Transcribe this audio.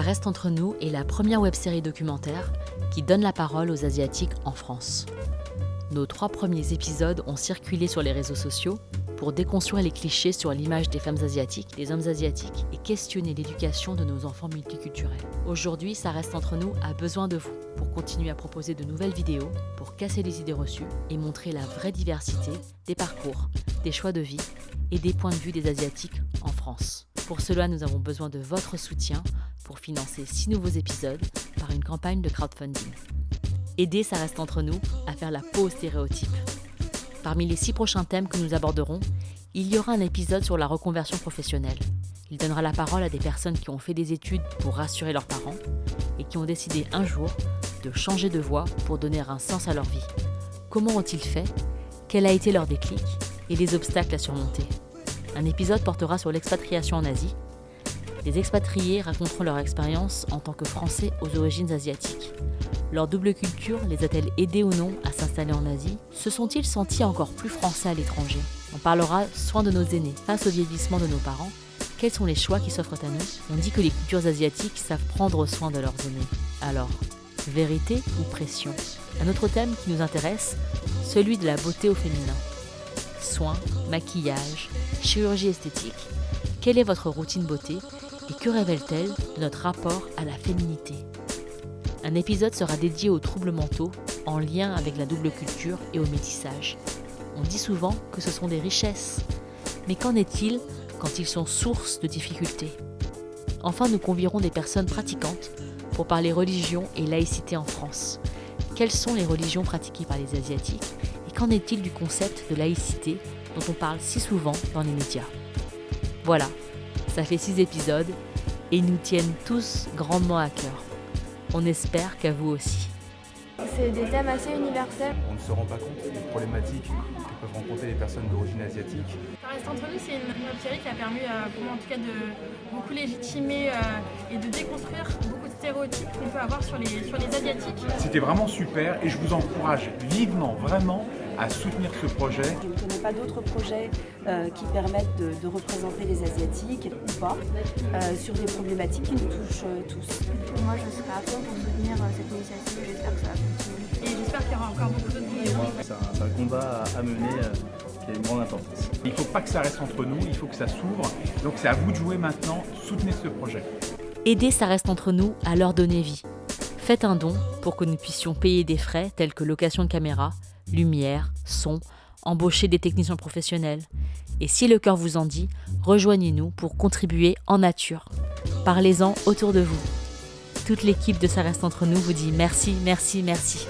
reste entre nous est la première web-série documentaire qui donne la parole aux Asiatiques en France. Nos 3 premiers épisodes ont circulé sur les réseaux sociaux pour déconstruire les clichés sur l'image des femmes asiatiques, des hommes asiatiques et questionner l'éducation de nos enfants multiculturels. Aujourd'hui, Ça reste entre nous a besoin de vous pour continuer à proposer de nouvelles vidéos, pour casser les idées reçues et montrer la vraie diversité des parcours, des choix de vie et des points de vue des Asiatiques en France. Pour cela, nous avons besoin de votre soutien pour financer 6 nouveaux épisodes par une campagne de crowdfunding. Aider Ça reste entre nous à faire la pause stéréotype. Parmi les 6 prochains thèmes que nous aborderons, il y aura un épisode sur la reconversion professionnelle. Il donnera la parole à des personnes qui ont fait des études pour rassurer leurs parents et qui ont décidé un jour de changer de voie pour donner un sens à leur vie. Comment ont-ils fait ? Quel a été leur déclic ? Et les obstacles à surmonter. Un épisode portera sur l'expatriation en Asie. Les expatriés raconteront leur expérience en tant que Français aux origines asiatiques. Leur double culture les a-t-elle aidés ou non à s'installer en Asie ? Se sont-ils sentis encore plus français à l'étranger ? On parlera soin de nos aînés face au vieillissement de nos parents. Quels sont les choix qui s'offrent à nous ? On dit que les cultures asiatiques savent prendre soin de leurs aînés. Alors, vérité ou pression ? Un autre thème qui nous intéresse, celui de la beauté au féminin. Soins, maquillage, chirurgie esthétique, quelle est votre routine beauté et que révèle-t-elle de notre rapport à la féminité ? Un épisode sera dédié aux troubles mentaux en lien avec la double culture et au métissage. On dit souvent que ce sont des richesses, mais qu'en est-il quand ils sont source de difficultés ? Enfin, nous convierons des personnes pratiquantes pour parler religion et laïcité en France. Quelles sont les religions pratiquées par les Asiatiques ? Et qu'en est-il du concept de laïcité dont on parle si souvent dans les médias ? Voilà, ça fait 6 épisodes et ils nous tiennent tous grandement à cœur. On espère qu'à vous aussi. C'est des thèmes assez universels. On ne se rend pas compte des problématiques que peuvent rencontrer les personnes d'origine asiatique. Ça reste entre nous, c'est une web-série qui a permis pour moi en tout cas de beaucoup légitimer et de déconstruire beaucoup de stéréotypes qu'on peut avoir sur les Asiatiques. C'était vraiment super et je vous encourage vivement, vraiment, à soutenir ce projet. Je ne connais pas d'autres projets qui permettent de représenter les Asiatiques ou pas sur des problématiques qui nous touchent tous. Moi, je serai à fond pour soutenir cette initiative. J'espère que ça va continuer. Et j'espère qu'il y aura encore beaucoup d'autres vidéos. C'est un combat à mener qui a une grande importance. Il ne faut pas que ça reste entre nous, il faut que ça s'ouvre. Donc c'est à vous de jouer maintenant, soutenez ce projet. Aider Ça reste entre nous à leur donner vie. Faites un don pour que nous puissions payer des frais tels que location de caméra, lumière, son, embaucher des techniciens professionnels. Et si le cœur vous en dit, rejoignez-nous pour contribuer en nature. Parlez-en autour de vous. Toute l'équipe de Ça reste entre nous vous dit merci, merci, merci.